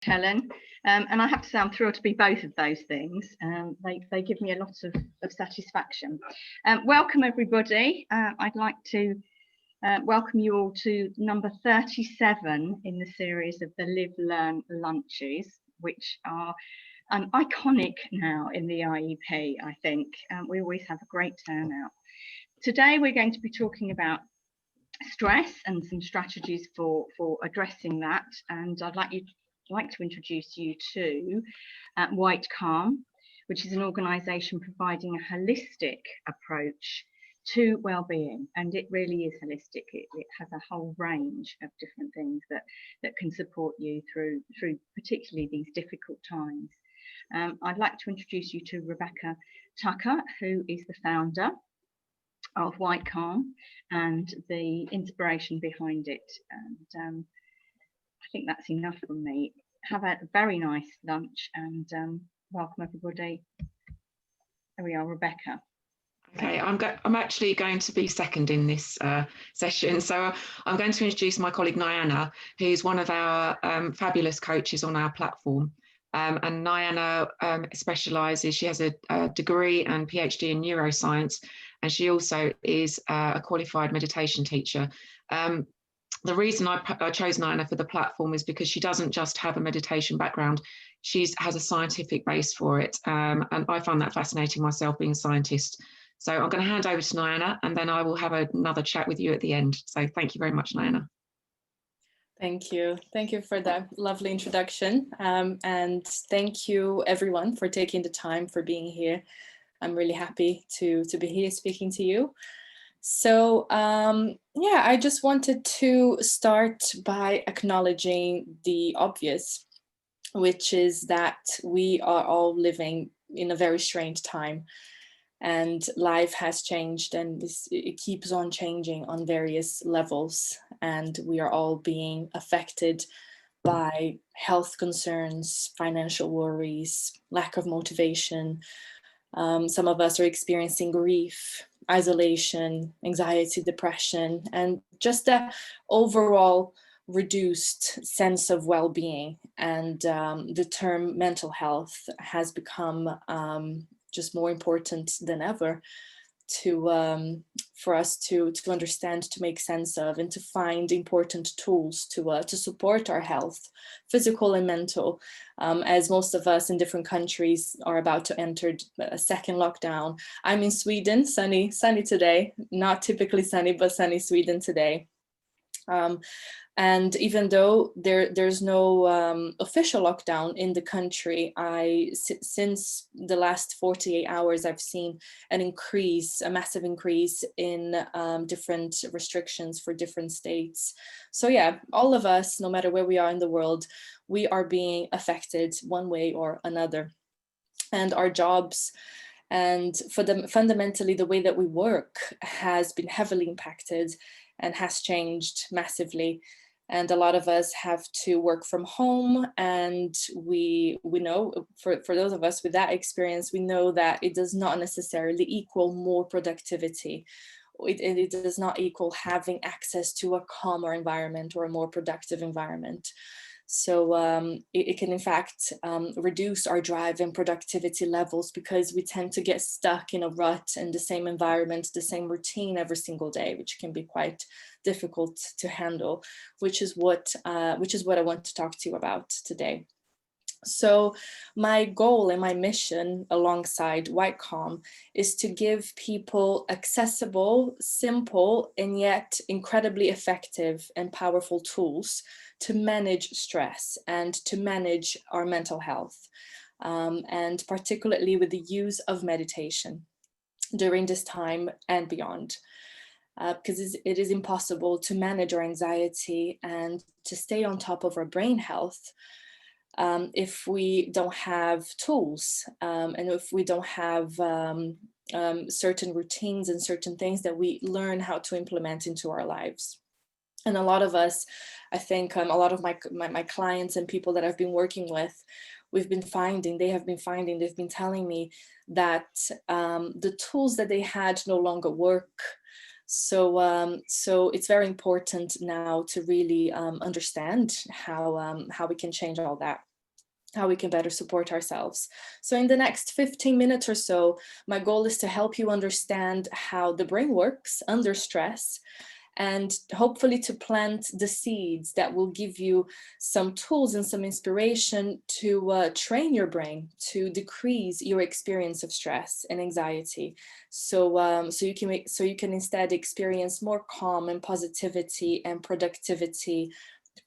Helen, and I have to say I'm thrilled to be both of those things. They give me a lot of satisfaction. Welcome everybody. I'd like to welcome you all to number 37 in the series of the Live Learn lunches, which are iconic now in the IEP, I think. We always have a great turnout. Today we're going to be talking about stress and some strategies for addressing that, and I'd like to introduce you to Whitecalm, which is an organisation providing a holistic approach to well-being, and it really is holistic. It has a whole range of different things that can support you through particularly these difficult times. I'd like to introduce you to Rebecca Tucker, who is the founder of Whitecalm and the inspiration behind it. And I think that's enough from me. Have a very nice lunch, and welcome everybody. There we are, Rebecca. Okay, I'm actually going to be second in this session. So I'm going to introduce my colleague Nyana, who's one of our fabulous coaches on our platform. And Nyana specialises, she has a degree and PhD in neuroscience, and she also is a qualified meditation teacher. The reason I chose Nyana for the platform is because she doesn't just have a meditation background, she has a scientific base for it. And I find that fascinating myself, being a scientist. So I'm going to hand over to Nyana, and then I will have another chat with you at the end. So thank you very much, Nyana. Thank you. Thank you for that lovely introduction. And thank you everyone for taking the time, for being here. I'm really happy to be here speaking to you. So yeah, I just wanted to start by acknowledging the obvious, which is that we are all living in a very strange time. And life has changed, and it keeps on changing on various levels. And we are all being affected by health concerns, financial worries, lack of motivation. Some of us are experiencing grief, isolation, anxiety, depression, and just a overall reduced sense of well-being. And the term mental health has become just more important than ever for us to understand, to make sense of, and to find important tools to support our health, physical and mental, as most of us in different countries are about to enter a second lockdown. I'm in Sweden, sunny today, not typically sunny, but sunny Sweden today. And even though there's no official lockdown in the country, since the last 48 hours, I've seen a massive increase in different restrictions for different states. So yeah, all of us, no matter where we are in the world, we are being affected one way or another. And our jobs, and fundamentally the way that we work, has been heavily impacted and has changed massively. And a lot of us have to work from home, and we know, for those of us with that experience, we know that it does not necessarily equal more productivity. It does not equal having access to a calmer environment or a more productive environment. So it can in fact reduce our drive and productivity levels, because we tend to get stuck in a rut in the same environment, the same routine every single day, which can be quite difficult to handle, which is what I want to talk to you about today. So my goal and my mission alongside Whitecalm is to give people accessible, simple, and yet incredibly effective and powerful tools to manage stress and to manage our mental health, and particularly with the use of meditation during this time and beyond. Because it is impossible to manage our anxiety and to stay on top of our brain health if we don't have tools, and if we don't have certain routines and certain things that we learn how to implement into our lives. And a lot of us, I think a lot of my clients and people that I've been working with, they've been telling me that the tools that they had no longer work. So it's very important now to really understand how we can change all that. how we can better support ourselves. So in the next 15 minutes or so, my goal is to help you understand how the brain works under stress, and hopefully to plant the seeds that will give you some tools and some inspiration to train your brain to decrease your experience of stress and anxiety. So you can instead experience more calm and positivity and productivity,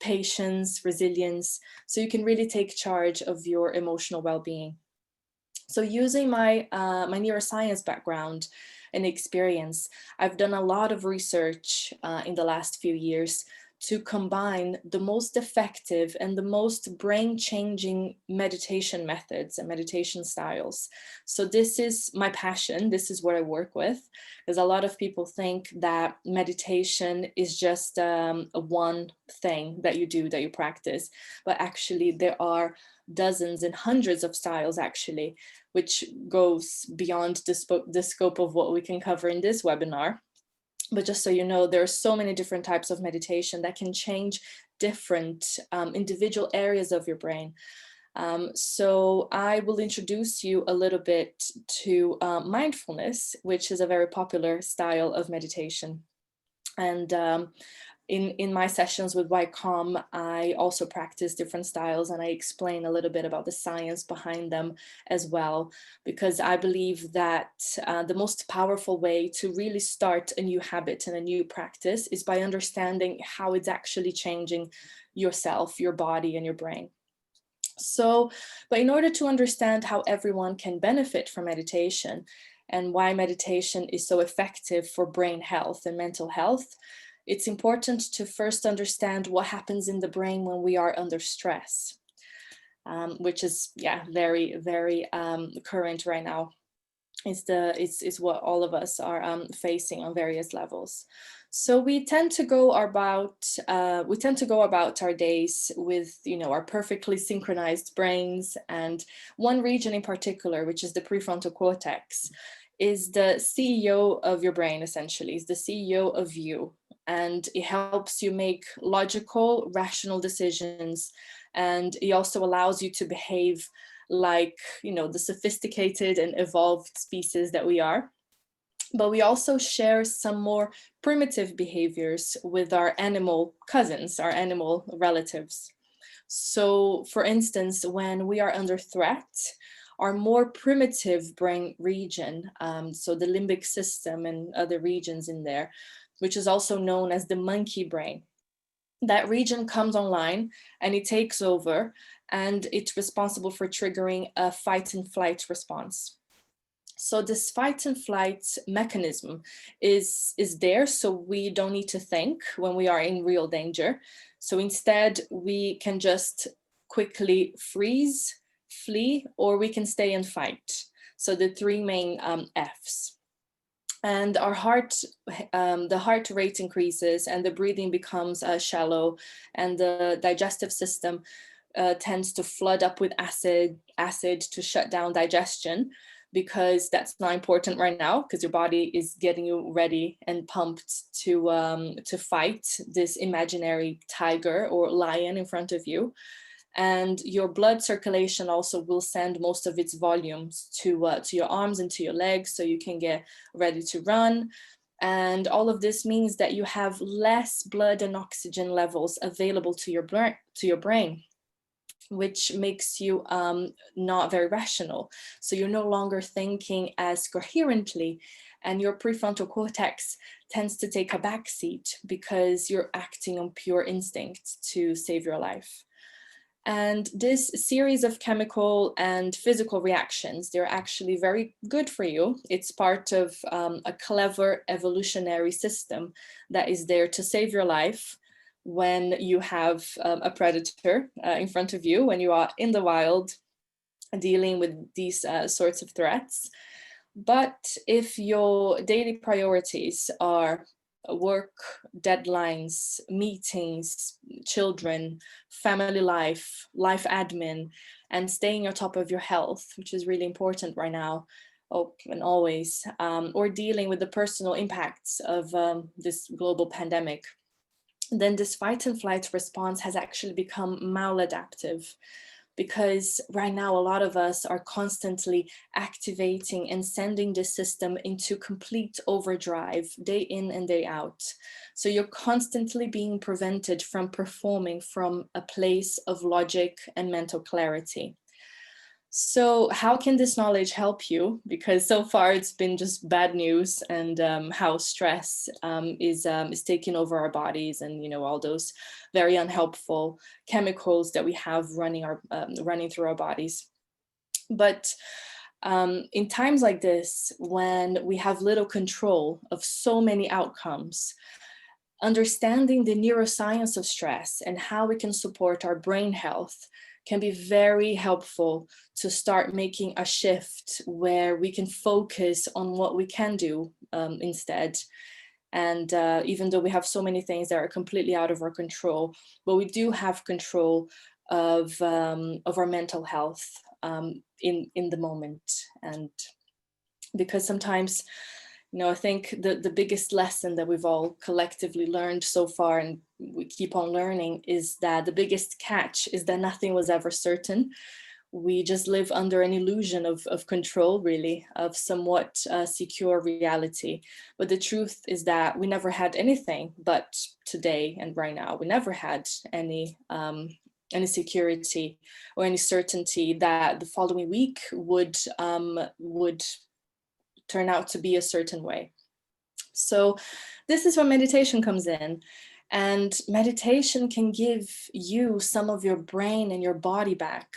patience, resilience, so you can really take charge of your emotional well-being. So using my neuroscience background and experience, I've done a lot of research in the last few years to combine the most effective and the most brain-changing meditation methods and meditation styles. So this is my passion. This is what I work with, because a lot of people think that meditation is just a one thing that you do, that you practice. But actually, there are dozens and hundreds of styles, actually, which goes beyond the scope of what we can cover in this webinar. But just so you know, there are so many different types of meditation that can change different individual areas of your brain. So I will introduce you a little bit to mindfulness, which is a very popular style of meditation. And in my sessions with Whitecalm, I also practice different styles, and I explain a little bit about the science behind them as well, because I believe that the most powerful way to really start a new habit and a new practice is by understanding how it's actually changing yourself, your body, and your brain. So, but in order to understand how everyone can benefit from meditation and why meditation is so effective for brain health and mental health, it's important to first understand what happens in the brain when we are under stress, which is very, very current right now. It's what all of us are facing on various levels. So we tend to go about our days with our perfectly synchronized brains, and one region in particular, which is the prefrontal cortex, is the CEO of your brain. Essentially, is the CEO of you. And it helps you make logical, rational decisions. And it also allows you to behave like, the sophisticated and evolved species that we are. But we also share some more primitive behaviors with our animal cousins, our animal relatives. So, for instance, when we are under threat, our more primitive brain region, so the limbic system and other regions in there, which is also known as the monkey brain, that region comes online and it takes over, and it's responsible for triggering a fight and flight response. So this fight and flight mechanism is there, so we don't need to think when we are in real danger. So instead, we can just quickly freeze, flee, or we can stay and fight. So the three main Fs. And our the heart rate increases, and the breathing becomes shallow, and the digestive system tends to flood up with acid to shut down digestion, because that's not important right now, because your body is getting you ready and pumped to fight this imaginary tiger or lion in front of you. And your blood circulation also will send most of its volumes to your arms and to your legs, so you can get ready to run. And all of this means that you have less blood and oxygen levels available to your brain, which makes you not very rational. So you're no longer thinking as coherently, and your prefrontal cortex tends to take a backseat because you're acting on pure instinct to save your life. And this series of chemical and physical reactions, they're actually very good for you. It's part of a clever evolutionary system that is there to save your life when you have a predator in front of you, when you are in the wild dealing with these sorts of threats. But if your daily priorities are work, deadlines, meetings, children, family life, life admin, and staying on top of your health, which is really important right now, and always, or dealing with the personal impacts of this global pandemic, then this fight and flight response has actually become maladaptive, because right now a lot of us are constantly activating and sending the system into complete overdrive day in and day out. So you're constantly being prevented from performing from a place of logic and mental clarity. So how can this knowledge help you? Because so far it's been just bad news, and how stress is taking over our bodies, and all those very unhelpful chemicals that we have running through our bodies. But in times like this, when we have little control of so many outcomes, understanding the neuroscience of stress and how we can support our brain health can be very helpful to start making a shift where we can focus on what we can do instead. And even though we have so many things that are completely out of our control, but we do have control of our mental health in the moment. And because sometimes, I think the biggest lesson that we've all collectively learned so far, and we keep on learning, is that the biggest catch is that nothing was ever certain. We just live under an illusion of control, really, of somewhat secure reality. But the truth is that we never had anything but today and right now. We never had any security or any certainty that the following week would turn out to be a certain way. So this is where meditation comes in. And meditation can give you some of your brain and your body back,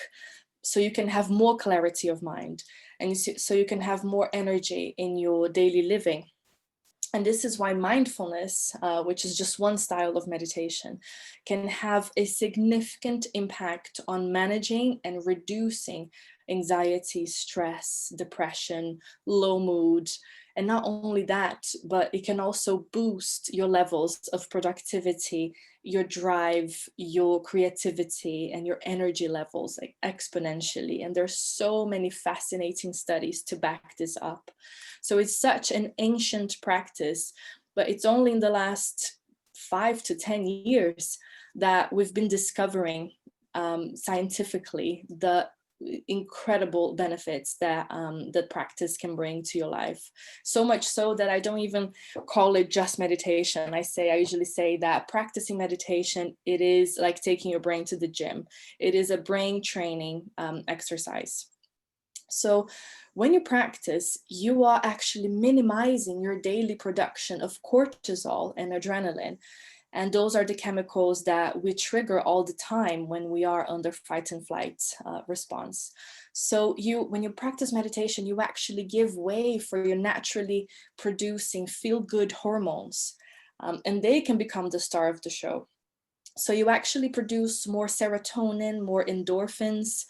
so you can have more clarity of mind, and so you can have more energy in your daily living. And this is why mindfulness, which is just one style of meditation, can have a significant impact on managing and reducing anxiety, stress, depression, low mood. And not only that, but it can also boost your levels of productivity, your drive, your creativity, and your energy levels, like exponentially. And there's so many fascinating studies to back this up. So it's such an ancient practice, but it's only in the last 5 to 10 years that we've been discovering scientifically the incredible benefits that that practice can bring to your life. So much so that I don't even call it just meditation. I usually say that practicing meditation, it is like taking your brain to the gym. It is a brain training exercise. So when you practice, you are actually minimizing your daily production of cortisol and adrenaline. And those are the chemicals that we trigger all the time when we are under fight and flight response. So when you practice meditation, you actually give way for your naturally producing feel-good hormones, and they can become the star of the show. So you actually produce more serotonin, more endorphins,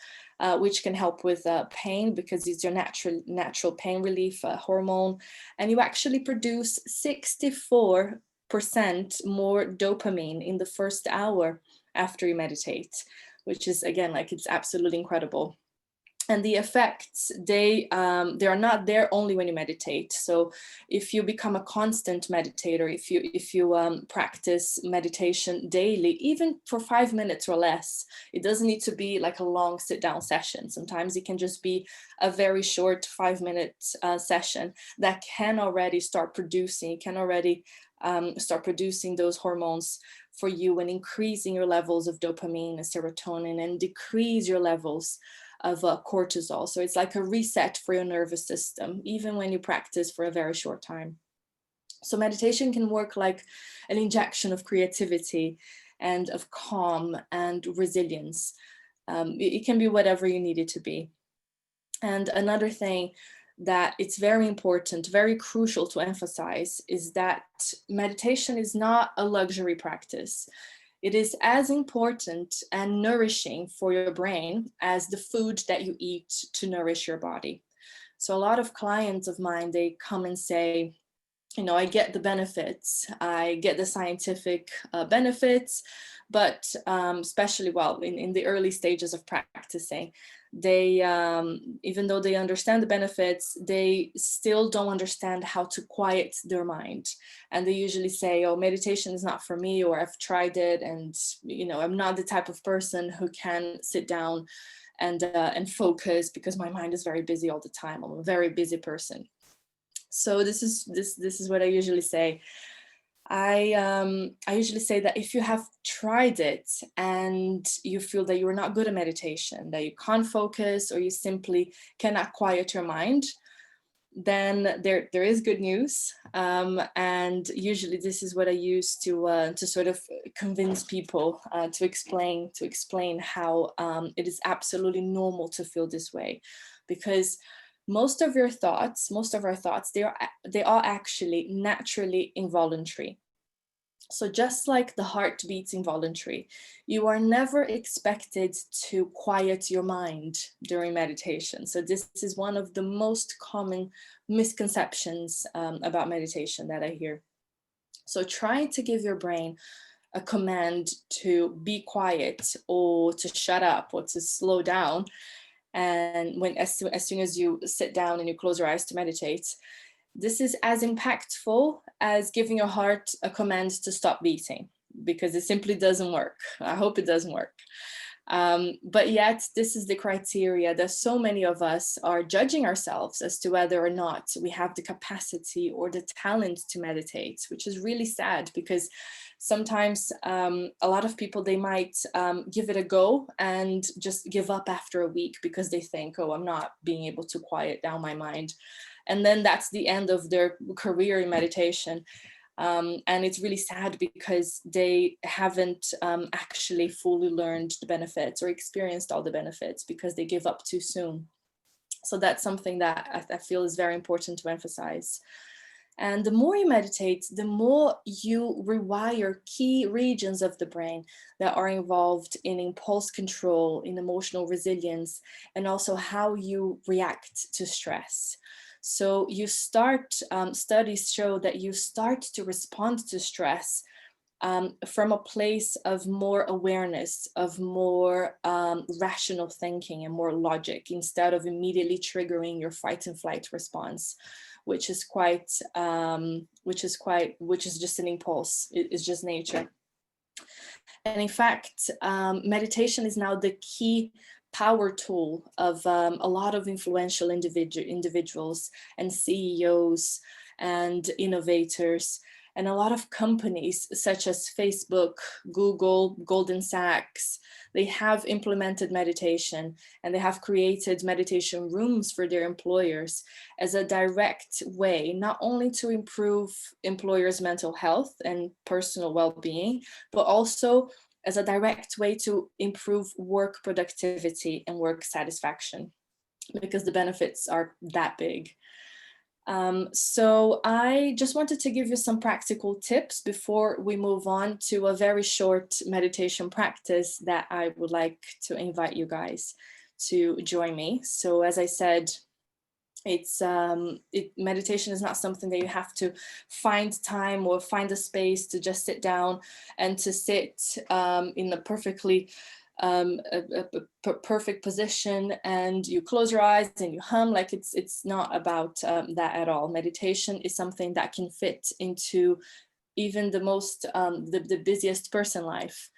which can help with pain, because it's your natural pain relief hormone. And you actually produce 64% more dopamine in the first hour after you meditate, which is, again, like, it's absolutely incredible. And the effects, they are not there only when you meditate. So if you become a constant meditator, if you practice meditation daily, even for 5 minutes or less, it doesn't need to be like a long sit down session. Sometimes it can just be a very short 5-minute session that can already start producing, start producing those hormones for you, and increasing your levels of dopamine and serotonin, and decrease your levels of cortisol. So it's like a reset for your nervous system, even when you practice for a very short time. So meditation can work like an injection of creativity and of calm and resilience. It can be whatever you need it to be. And another thing that it's very important, very crucial to emphasize, is that meditation is not a luxury practice. It is as important and nourishing for your brain as the food that you eat to nourish your body. So a lot of clients of mine, they come and say, you know, I get the benefits, I get the scientific benefits, but especially, well, in the early stages of practicing, they, even though they understand the benefits, they still don't understand how to quiet their mind. And they usually say, oh, meditation is not for me, or I've tried it, and, you know, I'm not the type of person who can sit down and focus, because my mind is very busy all the time. I'm a very busy person. So this is what I usually say. I usually say that if you have tried it and you feel that you're not good at meditation, that you can't focus, or you simply cannot quiet your mind, then there is good news. And usually this is what I use to sort of convince people, to explain how it is absolutely normal to feel this way, because most of our thoughts, they are actually naturally involuntary. So just like the heart beats involuntary, you are never expected to quiet your mind during meditation. So this is one of the most common misconceptions about meditation that I hear. So try to give your brain a command to be quiet, or to shut up, or to slow down. And as soon as you sit down and you close your eyes to meditate, this is as impactful as giving your heart a command to stop beating, because it simply doesn't work. I hope it doesn't work. But yet this is the criteria that so many of us are judging ourselves as to whether or not we have the capacity or the talent to meditate, which is really sad, because sometimes a lot of people, they might give it a go and just give up after a week, because they think, oh, I'm not being able to quiet down my mind. And then that's the end of their career in meditation. And it's really sad, because they haven't actually fully learned the benefits or experienced all the benefits, because they give up too soon. So that's something that I feel is very important to emphasize. And the more you meditate, the more you rewire key regions of the brain that are involved in impulse control, in emotional resilience, and also how you react to stress. So you start, studies show that you start to respond to stress from a place of more awareness, of more rational thinking and more logic, instead of immediately triggering your fight and flight response, which is just an impulse. It's just nature. And in fact, meditation is now the key power tool of a lot of influential individuals and CEOs and innovators, and a lot of companies such as Facebook, Google, Goldman Sachs. They have implemented meditation, and they have created meditation rooms for their employers as a direct way, not only to improve employers' mental health and personal well-being, but also as a direct way to improve work productivity and work satisfaction, because the benefits are that big. So I just wanted to give you some practical tips before we move on to a very short meditation practice that I would like to invite you guys to join me. So as I said, meditation is not something that you have to find time or find a space to just sit down and to sit in a perfectly perfect position and you close your eyes and you hum. Like it's not about that at all. Meditation is something that can fit into even the most the busiest person life.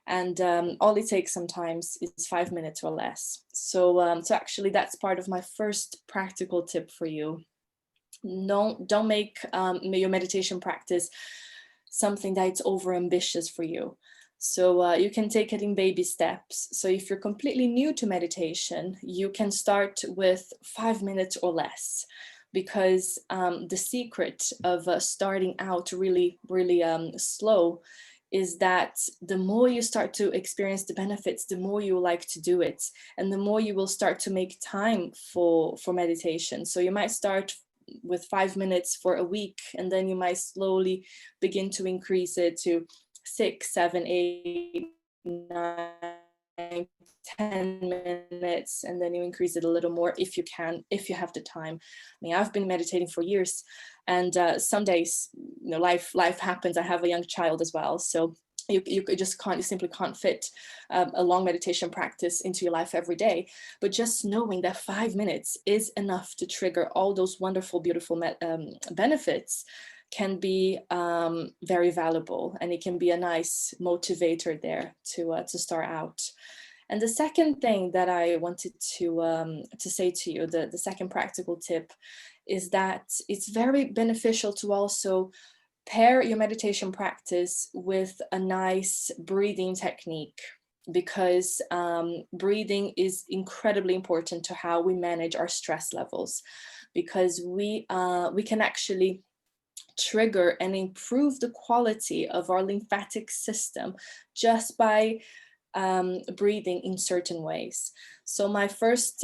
And all it takes sometimes is 5 minutes or less. So so actually that's part of my first practical tip for you. Don't make your meditation practice something that's over ambitious for you. So you can take it in baby steps. So if you're completely new to meditation, you can start with 5 minutes or less, because the secret of starting out really slow is that the more you start to experience the benefits, the more you like to do it, and the more you will start to make time for meditation. So you might start with 5 minutes for a week, and then you might slowly begin to increase it to 6, 7, 8, 9, trying 10 minutes, and then you increase it a little more if you can, if you have the time. I mean, I've been meditating for years, and some days, you know, life happens. I have a young child as well, so you just can't, you simply can't fit a long meditation practice into your life every day. But just knowing that 5 minutes is enough to trigger all those wonderful, beautiful benefits can be very valuable, and it can be a nice motivator there to start out. And the second thing that I wanted to say to you, the second practical tip, is that it's very beneficial to also pair your meditation practice with a nice breathing technique, because breathing is incredibly important to how we manage our stress levels, because we can actually trigger and improve the quality of our lymphatic system just by breathing in certain ways. So my first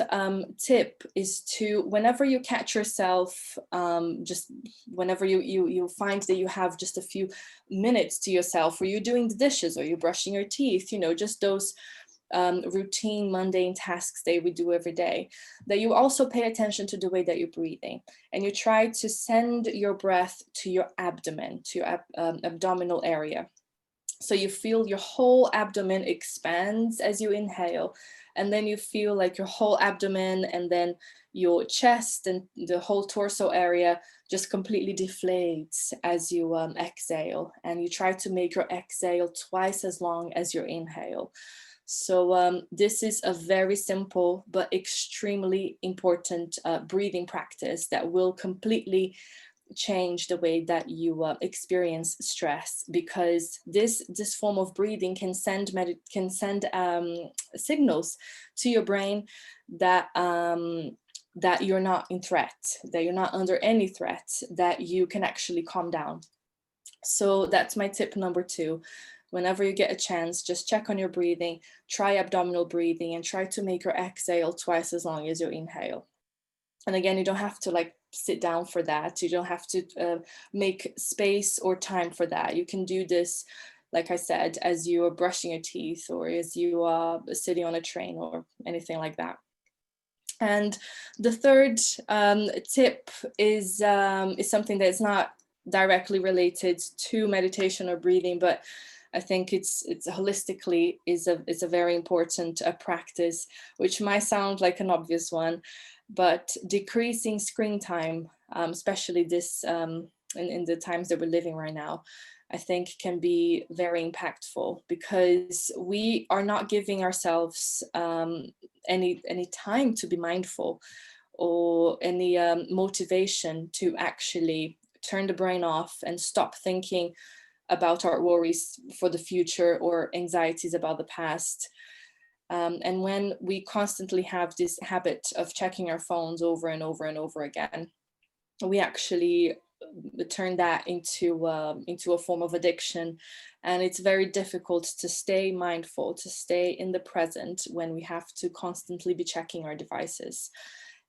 tip is to, whenever you catch yourself, just whenever you find that you have just a few minutes to yourself, or you're doing the dishes, or you're brushing your teeth, you know, just those routine, mundane tasks that we do every day, that you also pay attention to the way that you're breathing, and you try to send your breath to your abdomen, to your abdominal area. So you feel your whole abdomen expands as you inhale, and then you feel like your whole abdomen and then your chest and the whole torso area just completely deflates as you exhale, and you try to make your exhale twice as long as your inhale. So this is a very simple but extremely important breathing practice that will completely change the way that you experience stress, because this form of breathing can send signals to your brain that that you're not in threat, that you're not under any threat, that you can actually calm down. So that's my tip number 2. Whenever you get a chance, just check on your breathing, try abdominal breathing, and try to make your exhale twice as long as your inhale. And again, you don't have to like sit down for that. You don't have to make space or time for that. You can do this, like I said, as you are brushing your teeth, or as you are sitting on a train, or anything like that. And the third tip is something that's not directly related to meditation or breathing, but I think it's holistically is a very important practice, which might sound like an obvious one, but decreasing screen time, especially this in the times that we're living right now, I think can be very impactful, because we are not giving ourselves any time to be mindful, or any motivation to actually turn the brain off and stop thinking about our worries for the future or anxieties about the past. And when we constantly have this habit of checking our phones over and over and over again, we actually turn that into a form of addiction. And it's very difficult to stay mindful, to stay in the present when we have to constantly be checking our devices.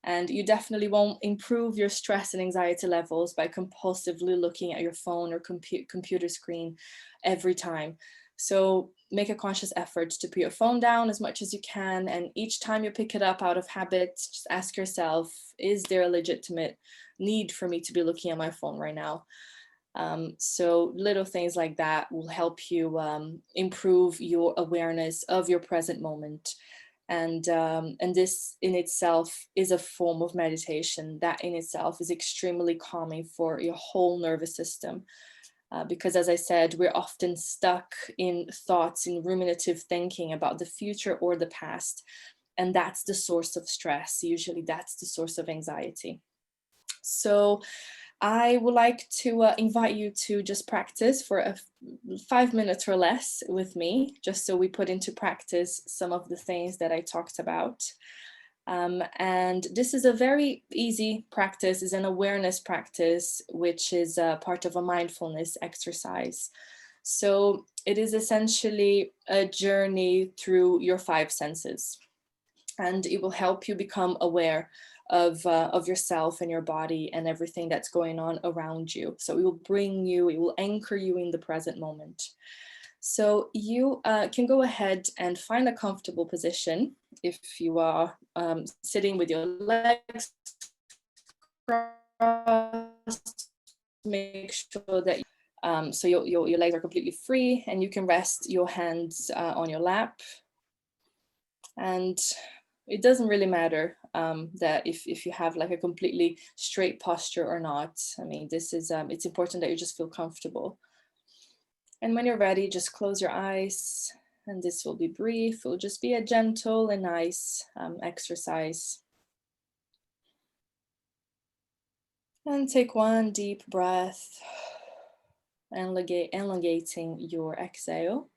And you definitely won't improve your stress and anxiety levels by compulsively looking at your phone or computer screen every time. So make a conscious effort to put your phone down as much as you can. And each time you pick it up out of habit, just ask yourself, is there a legitimate need for me to be looking at my phone right now? So little things like that will help you improve your awareness of your present moment. And this in itself is a form of meditation that in itself is extremely calming for your whole nervous system. Because as I said, we're often stuck in thoughts, in ruminative thinking about the future or the past. And that's the source of stress. Usually that's the source of anxiety. So I would like to invite you to just practice for 5 minutes or less with me, just so we put into practice some of the things that I talked about. And this is a very easy practice, is an awareness practice, which is part of a mindfulness exercise. So it is essentially a journey through your 5 senses, and it will help you become aware of yourself and your body and everything that's going on around you. So it will bring you, it will anchor you in the present moment. So you can go ahead and find a comfortable position. If you are sitting with your legs crossed, make sure that so your legs are completely free, and you can rest your hands on your lap. And it doesn't really matter that if you have like a completely straight posture or not. I mean, this is it's important that you just feel comfortable. And when you're ready, just close your eyes, and this will be brief. It will just be a gentle and nice exercise. And take one deep breath, elongating your exhale.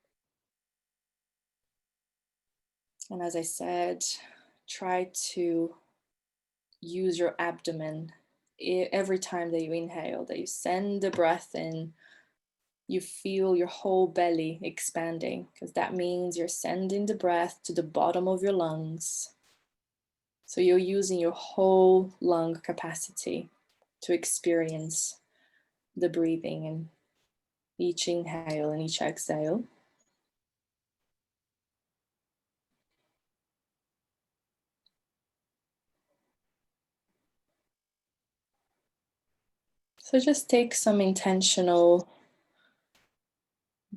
And as I said, try to use your abdomen every time that you inhale, that you send the breath in. You feel your whole belly expanding, because that means you're sending the breath to the bottom of your lungs. So you're using your whole lung capacity to experience the breathing in each inhale and each exhale. So just take some intentional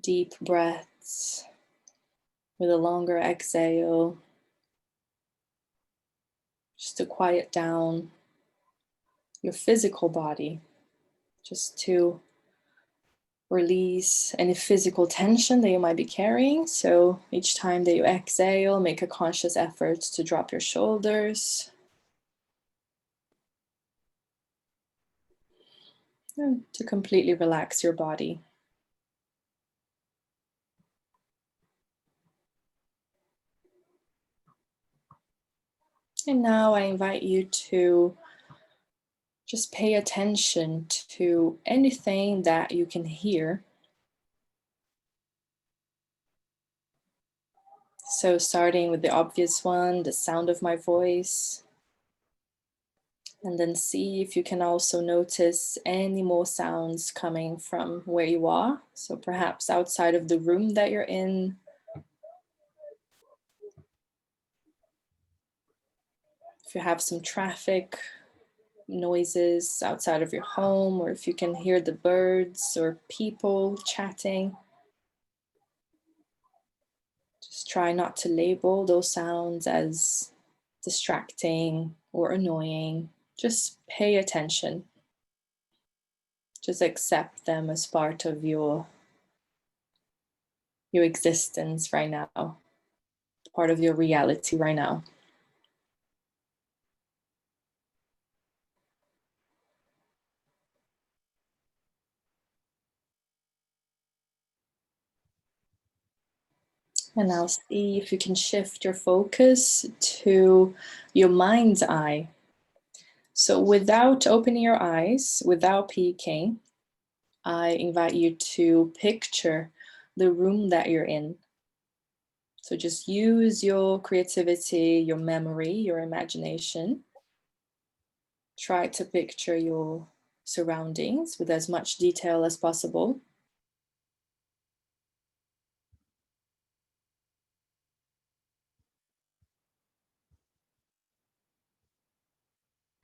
deep breaths with a longer exhale, just to quiet down your physical body, just to release any physical tension that you might be carrying. So each time that you exhale, make a conscious effort to drop your shoulders. And to completely relax your body. And now I invite you to just pay attention to anything that you can hear. So starting with the obvious one, the sound of my voice. And then see if you can also notice any more sounds coming from where you are. So perhaps outside of the room that you're in. If you have some traffic noises outside of your home, or if you can hear the birds or people chatting. Just try not to label those sounds as distracting or annoying. Just pay attention. Just accept them as part of your existence right now, part of your reality right now. And now see if you can shift your focus to your mind's eye. So without opening your eyes, without peeking, I invite you to picture the room that you're in. So just use your creativity, your memory, your imagination. Try to picture your surroundings with as much detail as possible.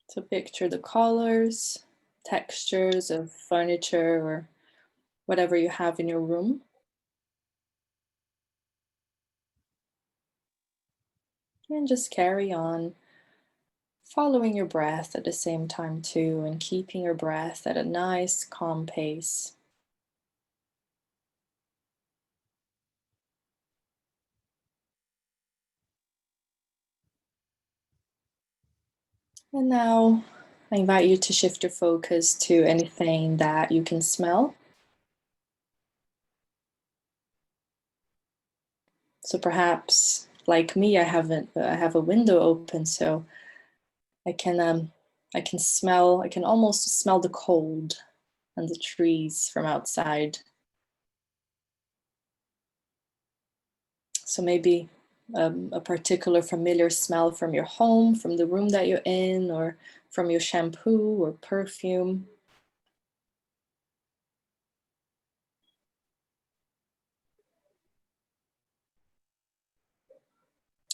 So picture the colors, textures of furniture or whatever you have in your room. And just carry on following your breath at the same time too, and keeping your breath at a nice, calm pace. And now I invite you to shift your focus to anything that you can smell. So perhaps, like me, I have a window open, so I can almost smell the cold and the trees from outside. So maybe a particular familiar smell from your home, from the room that you're in, or from your shampoo or perfume.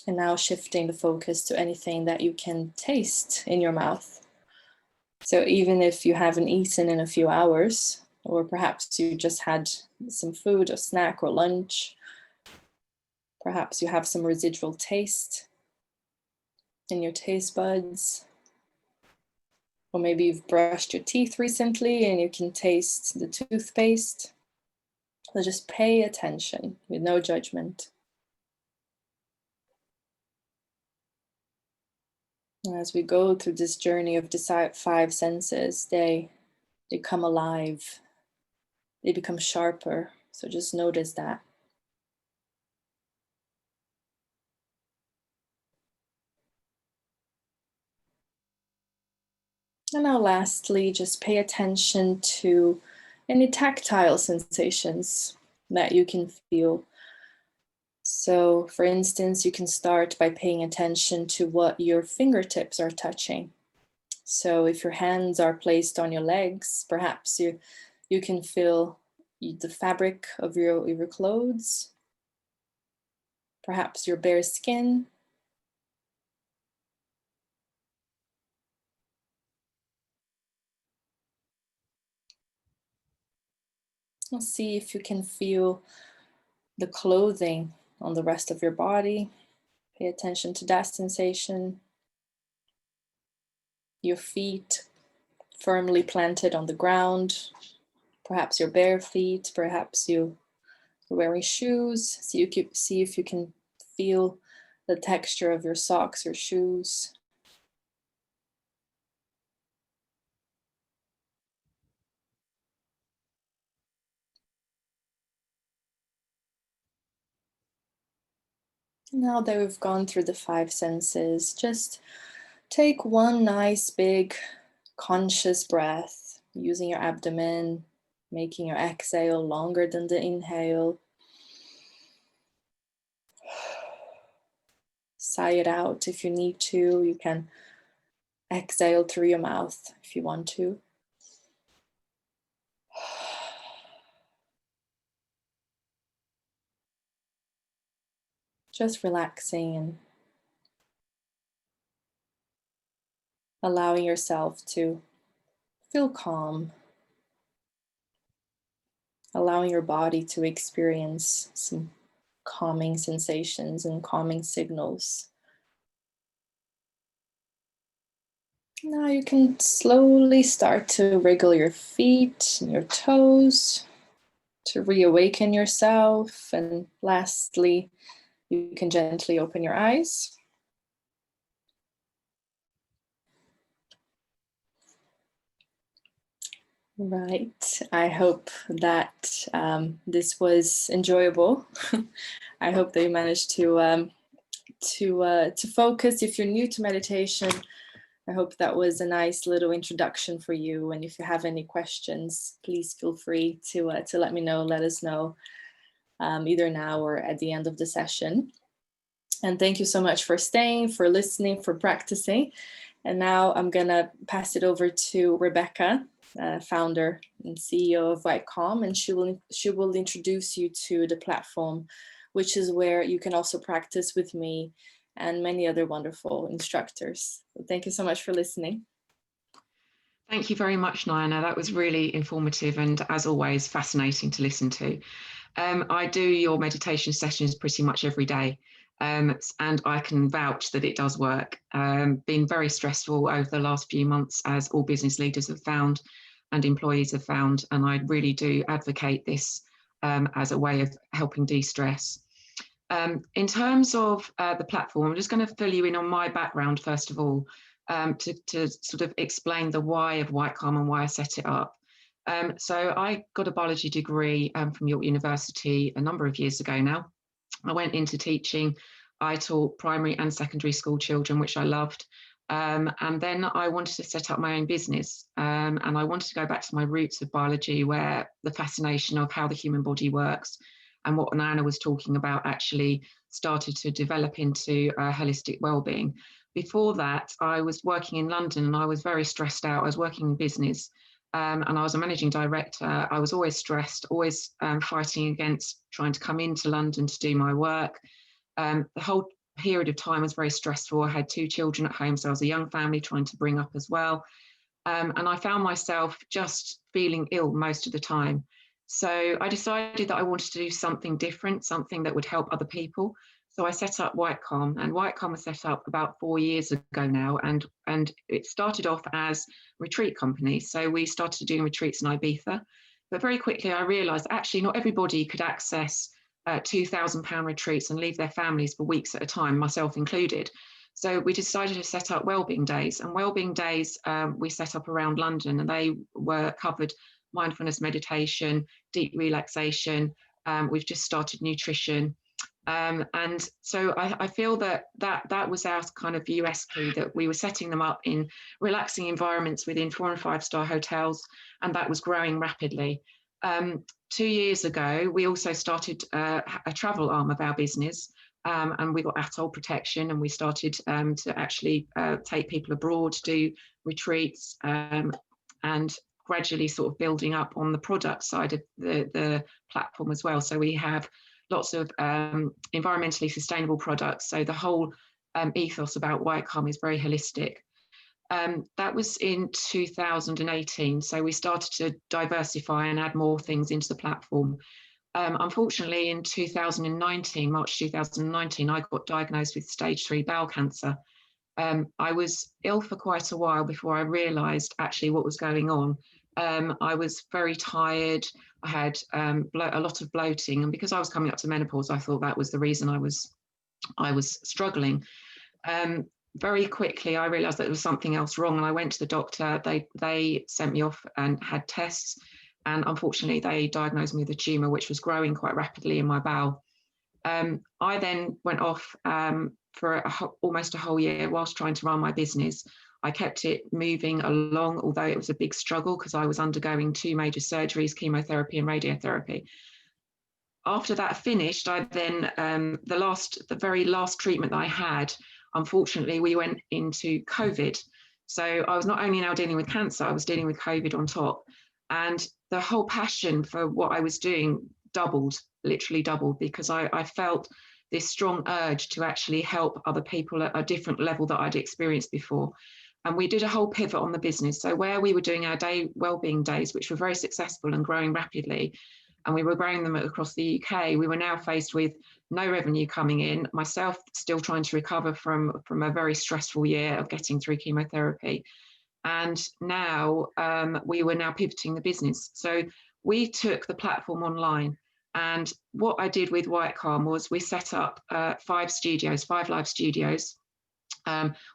And now shifting the focus to anything that you can taste in your mouth. So even if you haven't eaten in a few hours, or perhaps you just had some food, a snack or lunch, perhaps you have some residual taste in your taste buds, or maybe you've brushed your teeth recently and you can taste the toothpaste. So just pay attention with no judgment. And as we go through this journey of the 5 senses, they come alive. They become sharper. So just notice that. And now lastly, just pay attention to any tactile sensations that you can feel. So for instance, you can start by paying attention to what your fingertips are touching. So if your hands are placed on your legs, perhaps you can feel the fabric of your clothes, perhaps your bare skin. And see if you can feel the clothing on the rest of your body. Pay attention to that sensation. Your feet firmly planted on the ground, perhaps your bare feet, perhaps you're wearing shoes. So you can see if you can feel the texture of your socks or shoes. Now that we've gone through the 5 senses, just take one nice big conscious breath using your abdomen, making your exhale longer than the inhale. Sigh it out if you need to. You can exhale through your mouth if you want to. Just relaxing and allowing yourself to feel calm, allowing your body to experience some calming sensations and calming signals. Now you can slowly start to wriggle your feet and your toes to reawaken yourself. And lastly, you can gently open your eyes. Right. I hope that this was enjoyable. I hope that you managed to focus. If you're new to meditation, I hope that was a nice little introduction for you. And if you have any questions, please feel free to let me know. Let us know either now or at the end of the session. And thank you so much for staying, for listening, for practicing. And now I'm gonna pass it over to Rebecca, founder and CEO of Whitecalm, and she will introduce you to the platform, which is where you can also practice with me and many other wonderful instructors. So thank you so much for listening. Thank you very much, Nayana. That was really informative and, as always, fascinating to listen to. I do your meditation sessions pretty much every day, and I can vouch that it does work. Been very stressful over the last few months, as all business leaders have found and employees have found, and I really do advocate this as a way of helping de-stress. In terms of the platform, I'm just going to fill you in on my background first of all, to sort of explain the why of Whitecalm and why I set it up. So I got a biology degree from York University a number of years ago now. I went into teaching. I taught primary and secondary school children, which I loved. And then I wanted to set up my own business. And I wanted to go back to my roots of biology, where the fascination of how the human body works and what Nayana was talking about actually started to develop into holistic wellbeing. Before that, I was working in London and I was very stressed out. I was working in business. And I was a managing director. I was always stressed, always fighting against trying to come into London to do my work. The whole period of time was very stressful. I had 2 children at home, so I was a young family trying to bring up as well. And I found myself just feeling ill most of the time. So I decided that I wanted to do something different, something that would help other people. So I set up Whitecalm, and Whitecalm was set up about 4 years ago now, and it started off as a retreat company. So we started doing retreats in Ibiza, but very quickly I realised actually not everybody could access £2,000 retreats and leave their families for weeks at a time, myself included. So we decided to set up wellbeing days, and wellbeing days we set up around London, and they were covered mindfulness, meditation, deep relaxation. We've just started nutrition. And so I feel that was our kind of USP, that we were setting them up in relaxing environments within 4- and 5-star hotels, and that was growing rapidly. 2 years ago, we also started a travel arm of our business, and we got atoll protection, and we started to actually take people abroad to do retreats, and gradually sort of building up on the product side of the platform as well. So we have lots of environmentally sustainable products. So the whole ethos about Whitecalm is very holistic. That was in 2018. So we started to diversify and add more things into the platform. Unfortunately, in 2019, March 2019, I got diagnosed with stage 3 bowel cancer. I was ill for quite a while before I realised actually what was going on. I was very tired. I had a lot of bloating, and because I was coming up to menopause, I thought that was the reason I was struggling. Very quickly, I realised that there was something else wrong, and I went to the doctor. They sent me off and had tests, and unfortunately, they diagnosed me with a tumour which was growing quite rapidly in my bowel. I then went off for almost a whole year whilst trying to run my business. I kept it moving along, although it was a big struggle because I was undergoing 2 major surgeries, chemotherapy and radiotherapy. After that finished, I then, the very last treatment that I had, unfortunately, we went into COVID. So I was not only now dealing with cancer, I was dealing with COVID on top. And the whole passion for what I was doing doubled, literally doubled, because I felt this strong urge to actually help other people at a different level that I'd experienced before. And we did a whole pivot on the business. So where we were doing our wellbeing days, which were very successful and growing rapidly, and we were growing them across the UK, we were now faced with no revenue coming in, myself still trying to recover from a very stressful year of getting through chemotherapy. And now we were now pivoting the business. So we took the platform online. And what I did with Whitecalm was we set up 5 live studios.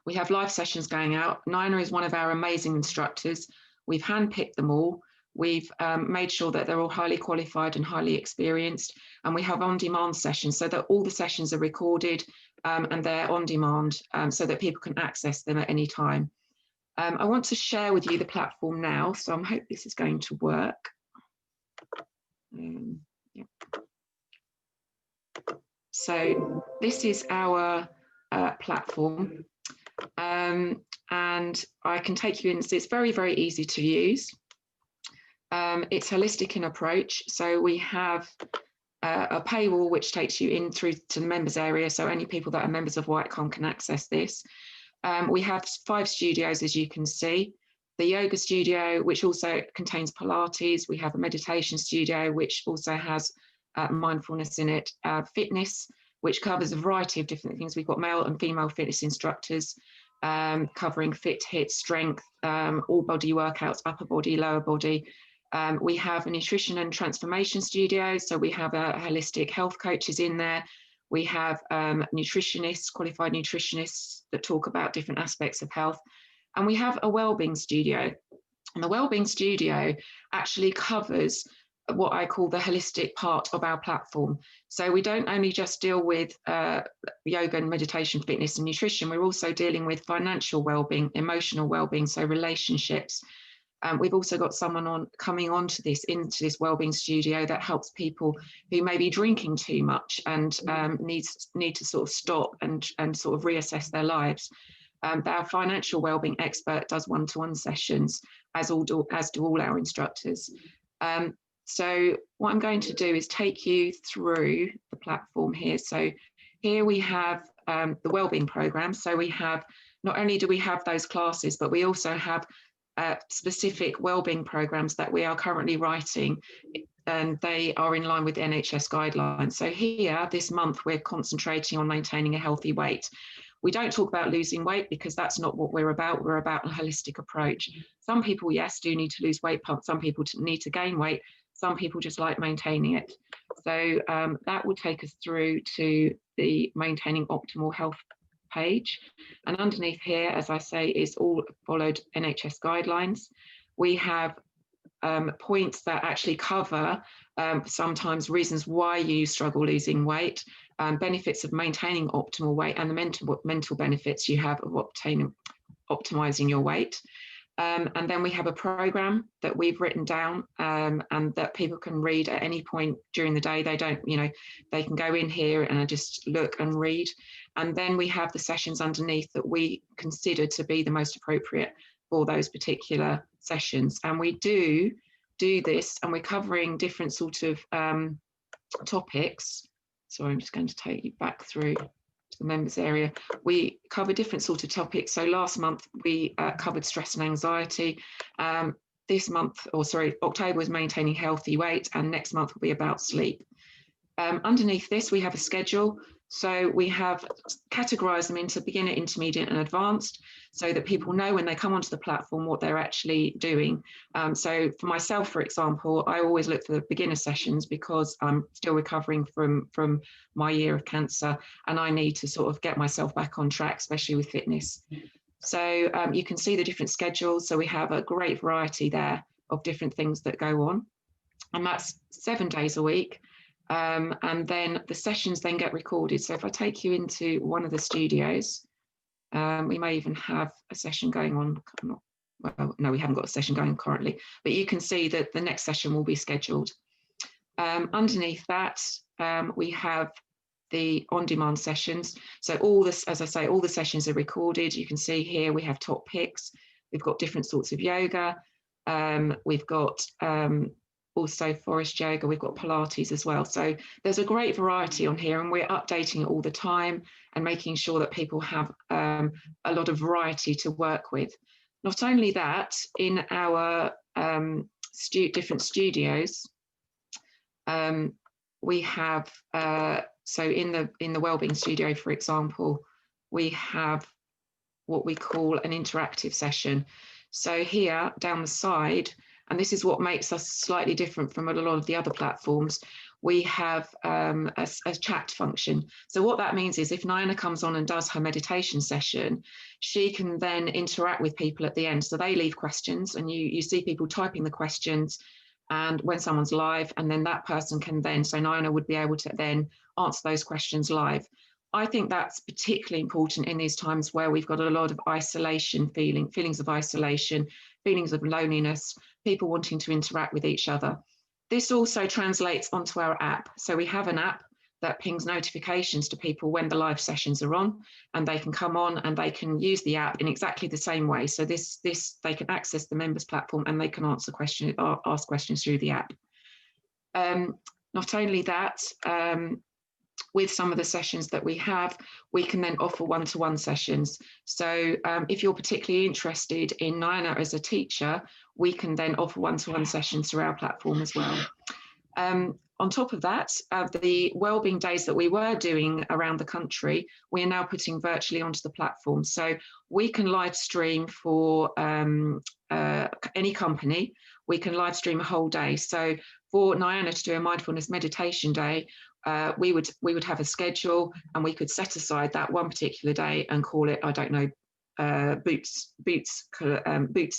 We have live sessions going out. Nina is one of our amazing instructors. We've handpicked them all. We've made sure that they're all highly qualified and highly experienced. And we have on-demand sessions so that all the sessions are recorded and they're on demand so that people can access them at any time. I want to share with you the platform now, so I hope this is going to work. Yeah. So this is our platform, and I can take you in. It's very, very easy to use. It's holistic in approach. So we have a paywall which takes you in through to the members area, so only people that are members of Whitecalm can access this. We have 5 studios, as you can see. The yoga studio, which also contains Pilates. We have a meditation studio, which also has mindfulness in it. Fitness, which covers a variety of different things. We've got male and female fitness instructors covering fit, HIIT, strength, all body workouts, upper body, lower body. We have a nutrition and transformation studio. So we have holistic health coaches in there. We have nutritionists, qualified nutritionists that talk about different aspects of health. And we have a wellbeing studio. And the wellbeing studio actually covers what I call the holistic part of our platform. So we don't only just deal with yoga and meditation, fitness and nutrition, we're also dealing with financial wellbeing, emotional wellbeing, so relationships. We've also got someone coming into this wellbeing studio that helps people who may be drinking too much and need to sort of stop and sort of reassess their lives. Our financial wellbeing expert does one-to-one sessions, as do all our instructors. So what I'm going to do is take you through the platform here. So here we have the wellbeing program. So we have, not only do we have those classes, but we also have specific wellbeing programs that we are currently writing, and they are in line with the NHS guidelines. So here, this month, we're concentrating on maintaining a healthy weight. We don't talk about losing weight because that's not what we're about. We're about a holistic approach. Some people, yes, do need to lose weight. Some people need to gain weight. Some people just like maintaining it. So that will take us through to the maintaining optimal health page. And underneath here, as I say, is all followed NHS guidelines. We have points that actually cover sometimes reasons why you struggle losing weight, benefits of maintaining optimal weight, and the mental benefits you have of optimizing your weight. And then we have a program that we've written down and that people can read at any point during the day. They don't, they can go in here and just look and read. And then we have the sessions underneath that we consider to be the most appropriate for those particular sessions. And we do this, and we're covering different sort of topics. So I'm just going to take you back through to the members area. We cover different sort of topics. So last month we covered stress and anxiety. This month, October was maintaining healthy weight, and next month will be about sleep. Underneath this, we have a schedule. So we have categorized them into beginner, intermediate, and advanced, so that people know when they come onto the platform what they're actually doing. So for myself, for example, I always look for the beginner sessions because I'm still recovering from my year of cancer, and I need to sort of get myself back on track, especially with fitness. So you can see the different schedules. So we have a great variety there of different things that go on, and that's 7 days a week. And then the sessions then get recorded. So if I take you into one of the studios, we may even have a session going on. Well, no, we haven't got a session going currently, but you can see that the next session will be scheduled. Underneath that, we have the on-demand sessions. So all this, as I say, all the sessions are recorded. You can see here we have top picks. We've got different sorts of yoga. We've got also forest yoga, we've got Pilates as well. So there's a great variety on here, and we're updating it all the time and making sure that people have a lot of variety to work with. Not only that, in our different studios, we have, so in the wellbeing studio, for example, we have what we call an interactive session. So here down the side, and this is what makes us slightly different from a lot of the other platforms, we have a chat function. So what that means is if Niana comes on and does her meditation session, she can then interact with people at the end. So they leave questions, and you see people typing the questions, and when someone's live, and then that person can then, so Niana would be able to then answer those questions live. I think that's particularly important in these times where we've got a lot of isolation, feelings of isolation, feelings of loneliness, people wanting to interact with each other. This also translates onto our app. So we have an app that pings notifications to people when the live sessions are on, and they can come on and they can use the app in exactly the same way. So they can access the members platform, and they can ask questions through the app. Not only that, with some of the sessions that we have, we can then offer one-to-one sessions. So if you're particularly interested in Niana as a teacher, we can then offer one-to-one sessions through our platform as well. On top of that, the wellbeing days that we were doing around the country, we are now putting virtually onto the platform. So we can live stream for any company. We can live stream a whole day. So for Niana to do a mindfulness meditation day, we would have a schedule, and we could set aside that one particular day and call it, I don't know, Boots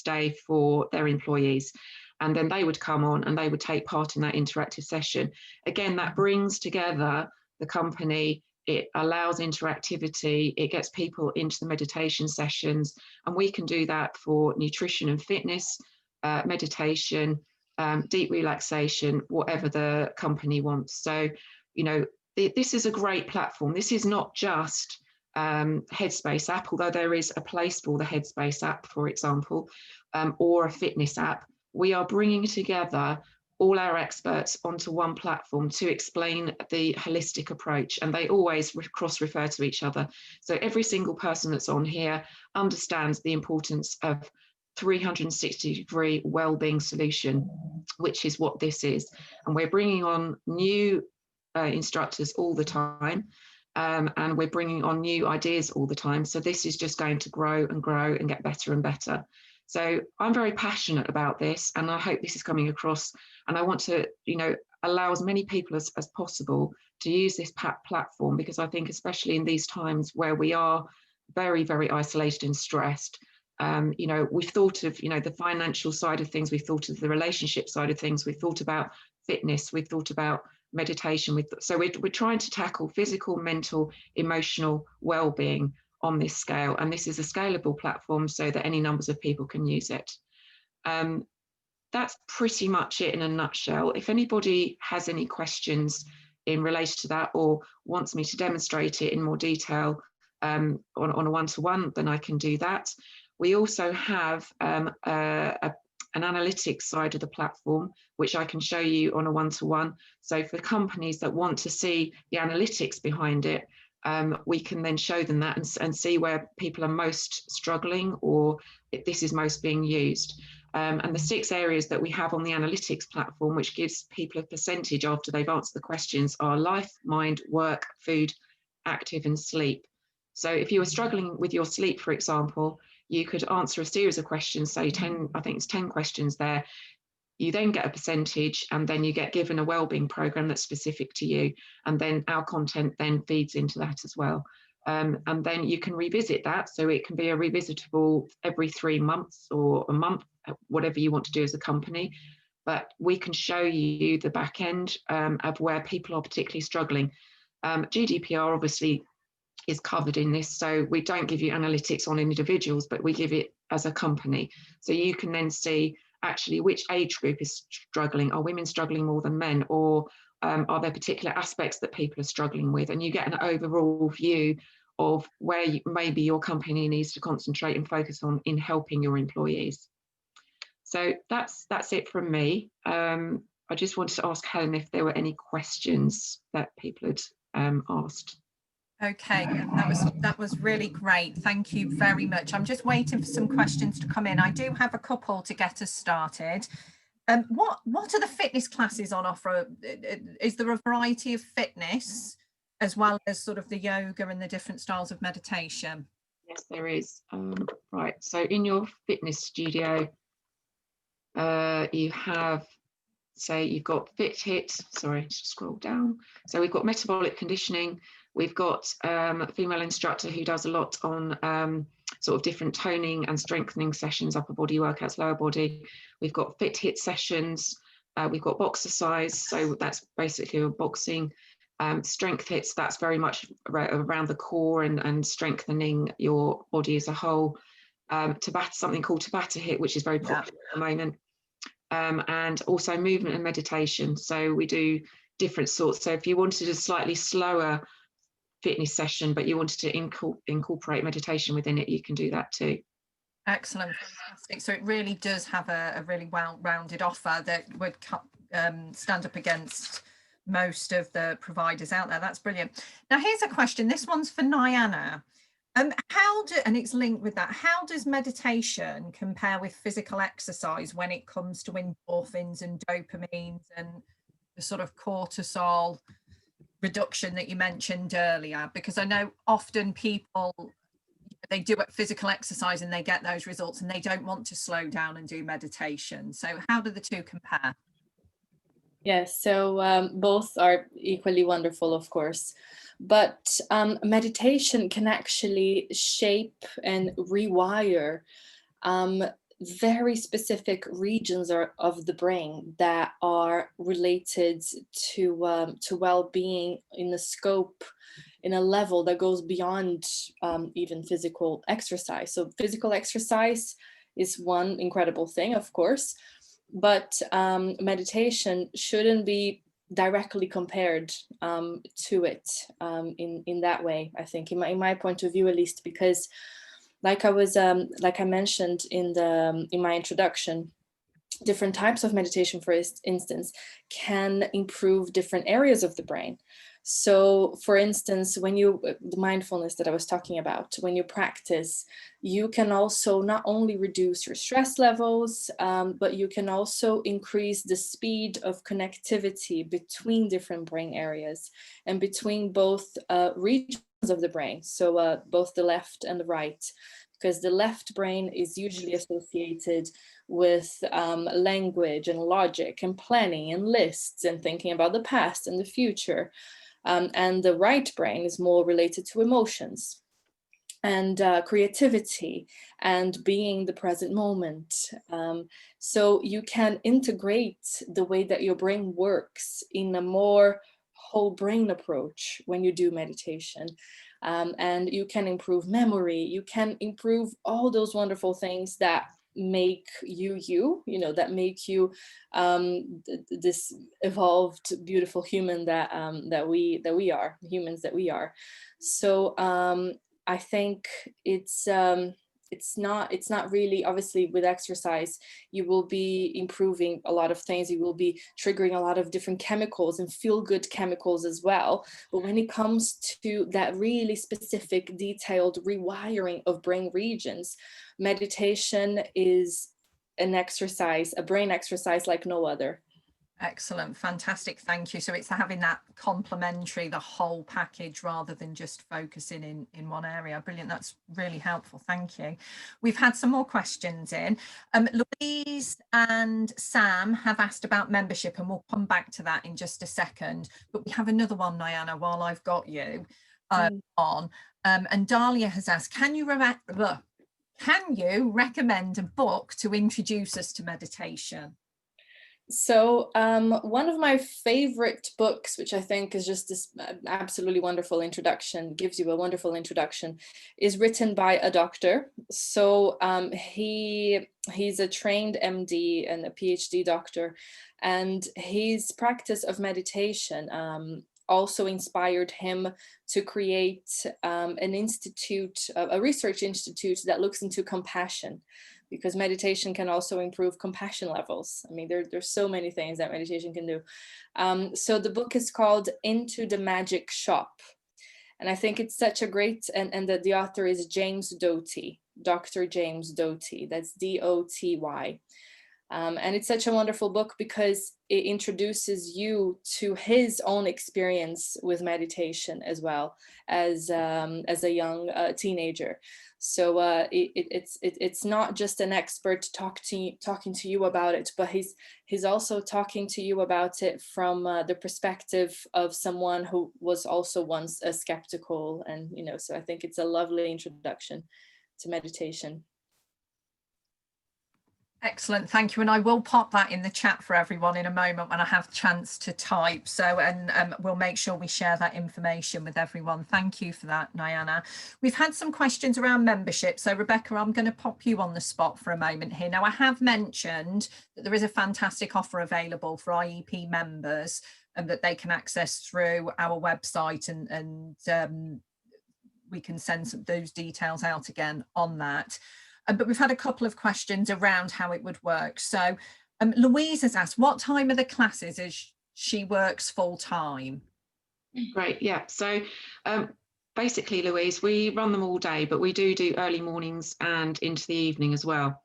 Day for their employees. And then they would come on and they would take part in that interactive session. Again, that brings together the company, it allows interactivity, it gets people into the meditation sessions, and we can do that for nutrition and fitness, meditation, deep relaxation, whatever the company wants. So, this is a great platform. This is not just Headspace app, although there is a place for the Headspace app, for example, or a fitness app. We are bringing together all our experts onto one platform to explain the holistic approach, and they always cross-refer to each other. So every single person that's on here understands the importance of 360-degree wellbeing solution, which is what this is. And we're bringing on new instructors all the time, and we're bringing on new ideas all the time. So this is just going to grow and grow and get better and better. So I'm very passionate about this, and I hope this is coming across. And I want to, allow as many people as possible to use this platform, because I think, especially in these times where we are very, very isolated and stressed, we've thought of, the financial side of things, we've thought of the relationship side of things, we've thought about fitness, we've thought about meditation. So we're trying to tackle physical, mental, emotional well-being on this scale, and this is a scalable platform so that any numbers of people can use it. That's pretty much it in a nutshell. If anybody has any questions in relation to that, or wants me to demonstrate it in more detail on a one-to-one, then I can do that. We also have an analytics side of the platform, which I can show you on a one-to-one. So for companies that want to see the analytics behind it, we can then show them that and see where people are most struggling, or if this is most being used. And the 6 areas that we have on the analytics platform, which gives people a percentage after they've answered the questions, are life, mind, work, food, active, and sleep. So if you were struggling with your sleep, for example, you could answer a series of questions, say 10, I think it's 10 questions there. You then get a percentage, and then you get given a wellbeing program that's specific to you. And then our content then feeds into that as well. And then you can revisit that. So it can be a revisitable every 3 months or a month, whatever you want to do as a company. But we can show you the back end of where people are particularly struggling. GDPR obviously is covered in this, so we don't give you analytics on individuals, but we give it as a company. So you can then see actually which age group is struggling. Are women struggling more than men, or are there particular aspects that people are struggling with? And you get an overall view of where maybe your company needs to concentrate and focus on in helping your employees. So that's it from me. I just wanted to ask Helen if there were any questions that people had asked. Okay, that was really great. Thank you very much. I'm just waiting for some questions to come in. I do have a couple to get us started. What are the fitness classes on offer? Is there a variety of fitness as well as sort of the yoga and the different styles of meditation? Yes, there is. Right, so in your fitness studio, you have, say you've got Fit Hit, sorry, just scroll down. So we've got metabolic conditioning. We've got a female instructor who does a lot on sort of different toning and strengthening sessions, upper body workouts, lower body. We've got Fit Hit sessions. We've got boxercise, so that's basically a boxing. Strength hits, that's very much around the core and strengthening your body as a whole. Something called Tabata hit, which is very popular at the moment. And also movement and meditation. So we do different sorts. So if you wanted a slightly slower fitness session, but you wanted to incorporate meditation within it, you can do that too. Excellent, fantastic. So it really does have a really well-rounded offer that would stand up against most of the providers out there. That's brilliant. Now here's a question. This one's for Nyana. And it's linked with that. How does meditation compare with physical exercise when it comes to endorphins and dopamines and the sort of cortisol reduction that you mentioned earlier? Because I know often people, they do physical exercise and they get those results and they don't want to slow down and do meditation. So how do the two compare? Yes, so both are equally wonderful, of course. But meditation can actually shape and rewire very specific regions of the brain that are related to well-being in a scope, in a level that goes beyond even physical exercise. So physical exercise is one incredible thing, of course, but meditation shouldn't be directly compared to it in that way, I think, in my point of view at least, because like I mentioned in my introduction, different types of meditation, for instance, can improve different areas of the brain. So, for instance, the mindfulness that I was talking about, when you practice, you can also not only reduce your stress levels, but you can also increase the speed of connectivity between different brain areas and between both regions of the brain. So both the left and the right, because the left brain is usually associated with language and logic and planning and lists and thinking about the past and the future. And the right brain is more related to emotions and creativity and being in the present moment. So you can integrate the way that your brain works in a more whole brain approach when you do meditation. And you can improve memory, you can improve all those wonderful things that make you know, that make you this evolved, beautiful human that we are, humans that we are. So I think it's not really, obviously with exercise, you will be improving a lot of things. You will be triggering a lot of different chemicals and feel good chemicals as well. But when it comes to that really specific, detailed rewiring of brain regions, meditation is an exercise, a brain exercise like no other. Excellent, fantastic, thank you. So it's having that complementary, the whole package, rather than just focusing in one area. Brilliant, that's really helpful, thank you. We've had some more questions in. Louise and Sam have asked about membership, and we'll come back to that in just a second. But we have another one, Nyana, while I've got you on. And Dahlia has asked, can you recommend a book to introduce us to meditation? So one of my favorite books, which I think is just this absolutely wonderful introduction, gives you a wonderful introduction, is written by a doctor. So he's a trained MD and a PhD doctor, and his practice of meditation also inspired him to create an institute, a research institute that looks into compassion, because meditation can also improve compassion levels. I mean, there's so many things that meditation can do. So the book is called Into the Magic Shop. And I think it's such a great, and the author is James Doty, Dr. James Doty, that's D-O-T-Y. And it's such a wonderful book because it introduces you to his own experience with meditation as well as a young teenager. So it's not just an expert talking to you about it, but he's also talking to you about it from the perspective of someone who was also once skeptical, and so I think it's a lovely introduction to meditation. Excellent, thank you. And I will pop that in the chat for everyone in a moment when I have a chance to type. So, and we'll make sure we share that information with everyone. Thank you for that, Nyana. We've had some questions around membership. So Rebecca, I'm going to pop you on the spot for a moment here. Now, I have mentioned that there is a fantastic offer available for IEP members and that they can access through our website, and we can send those details out again on that. But we've had a couple of questions around how it would work. So Louise has asked, what time are the classes as she works full time? Great, yeah. So basically, Louise, we run them all day, but we do early mornings and into the evening as well.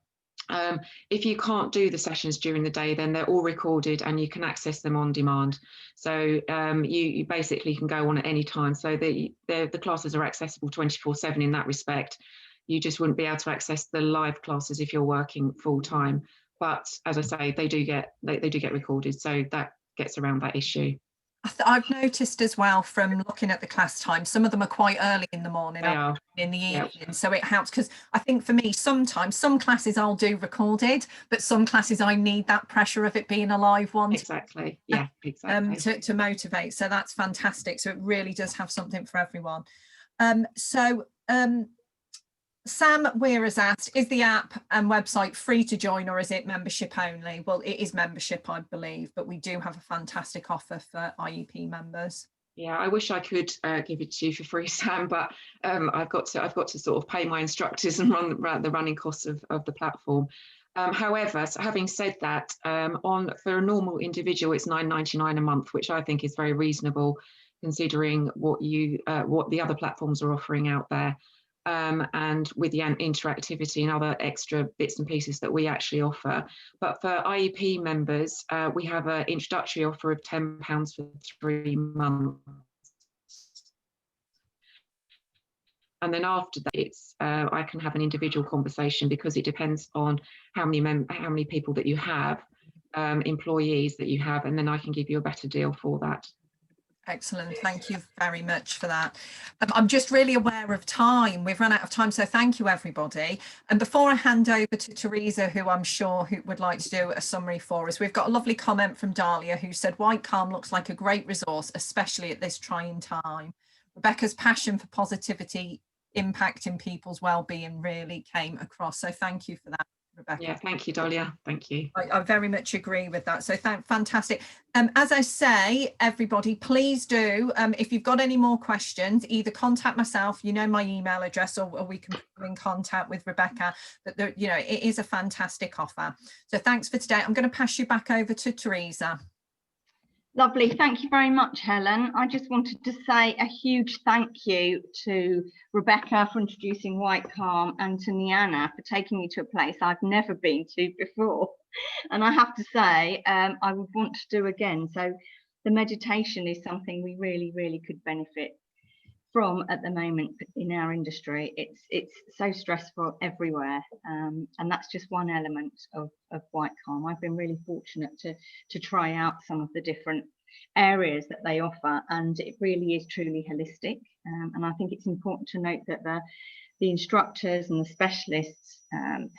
If you can't do the sessions during the day, then they're all recorded and you can access them on demand. So you basically can go on at any time. So the classes are accessible 24/7 in that respect. You just wouldn't be able to access the live classes if you're working full time. But as I say, they do get recorded, so that gets around that issue. I've noticed as well from looking at the class time, some of them are quite early in the morning, in the evening. Yep. So it helps, because I think for me, sometimes some classes I'll do recorded, but some classes I need that pressure of it being a live one. Exactly. Yeah, exactly. To motivate. So that's fantastic. So it really does have something for everyone. Sam Weir has asked, is the app and website free to join, or is it membership only? Well, it is membership, I believe, but we do have a fantastic offer for IEP members. Yeah, I wish I could give it to you for free, Sam, but I've got to sort of pay my instructors and run the running costs of the platform. However, so having said that, for a normal individual, it's £9.99 a month, which I think is very reasonable, considering what the other platforms are offering out there, and with the interactivity and other extra bits and pieces that we actually offer. But for IEP members, we have an introductory offer of £10 for 3 months. And then after that, it's I can have an individual conversation, because it depends on how many people that you have, employees that you have, and then I can give you a better deal for that. Excellent. Thank you very much for that. I'm just really aware of time. We've run out of time, so thank you, everybody. And before I hand over to Teresa, who I'm sure who would like to do a summary for us, we've got a lovely comment from Dahlia, who said, Whitecalm looks like a great resource, especially at this trying time. Rebecca's passion for positivity impacting people's well-being really came across. So thank you for that, Rebecca. Yeah, thank you, Dahlia. Thank you. I very much agree with that. So fantastic. As I say, everybody, please do, if you've got any more questions, either contact myself, you know my email address, or we can put you in contact with Rebecca. But you know, it is a fantastic offer. So thanks for today. I'm going to pass you back over to Teresa. Lovely. Thank you very much, Helen. I just wanted to say a huge thank you to Rebecca for introducing Whitecalm, and to Niana for taking me to a place I've never been to before. And I have to say, I would want to do again. So the meditation is something we really, really could benefit from at the moment in our industry. It's so stressful everywhere, and that's just one element of Whitecalm. I've been really fortunate to try out some of the different areas that they offer, and it really is truly holistic. And I think it's important to note that the instructors and the specialists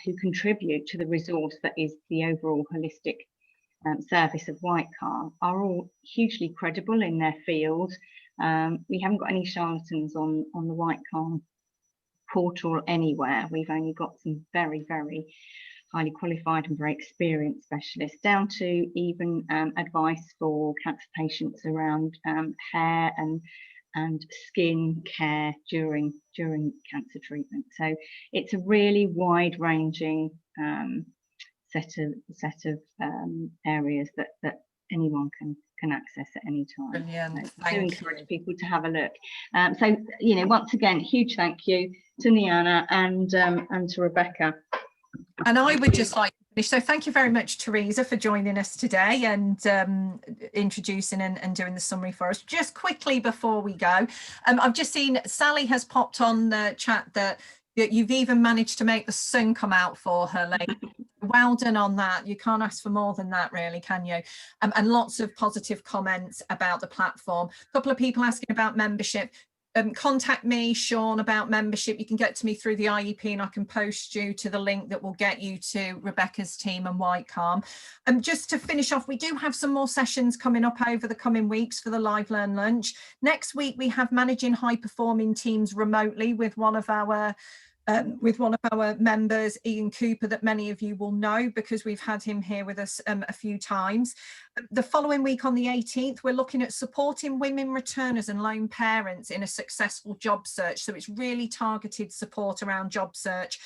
who contribute to the resource that is the overall holistic service of Whitecalm are all hugely credible in their field. We haven't got any charlatans on the Whitecalm portal anywhere. We've only got some very, very highly qualified and very experienced specialists, down to even advice for cancer patients around hair and skin care during cancer treatment. So it's a really wide-ranging set of areas that anyone can access at any time. Brilliant. So I do encourage people to have a look. So, you know, once again, huge thank you to Niana and to Rebecca. And I would just like to finish. So thank you very much, Teresa, for joining us today and introducing and doing the summary for us. Just quickly before we go, I've just seen Sally has popped on the chat that you've even managed to make the sun come out for her, lady. Well done on that. You can't ask for more than that, really, can you? And lots of positive comments about the platform. A couple of people asking about membership. Contact me, Sean, about membership. You can get to me through the IEP, and I can post you to the link that will get you to Rebecca's team and Whitecalm. Just to finish off, we do have some more sessions coming up over the coming weeks for the Live Learn Lunch. Next week, we have managing high-performing teams remotely with one of our members, Ian Cooper, that many of you will know because we've had him here with us a few times. The following week on the 18th, we're looking at supporting women returners and lone parents in a successful job search. So it's really targeted support around job search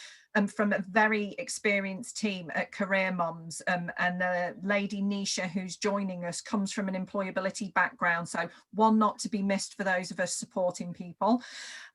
from a very experienced team at Career Moms, and the lady Nisha who's joining us comes from an employability background, so one not to be missed for those of us supporting people.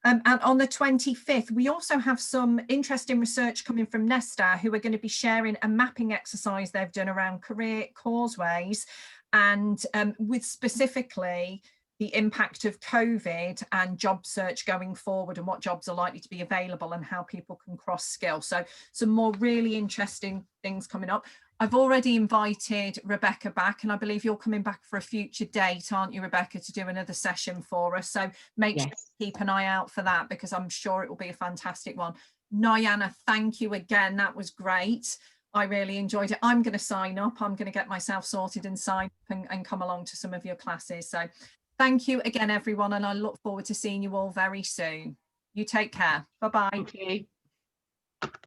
And on the 25th, we also have some interesting research coming from Nesta, who are going to be sharing a mapping exercise they've done around career causeways, and with specifically the impact of COVID and job search going forward, and what jobs are likely to be available and how people can cross skill. So some more really interesting things coming up. I've already invited Rebecca back, and I believe you're coming back for a future date, aren't you, Rebecca, to do another session for us? So make sure you keep an eye out for that, because I'm sure it will be a fantastic one. Niana, thank you again. That was great. I really enjoyed it. I'm going to sign up. I'm going to get myself sorted and sign up and come along to some of your classes. So thank you again, everyone, and I look forward to seeing you all very soon. You take care. Bye-bye. Thank you.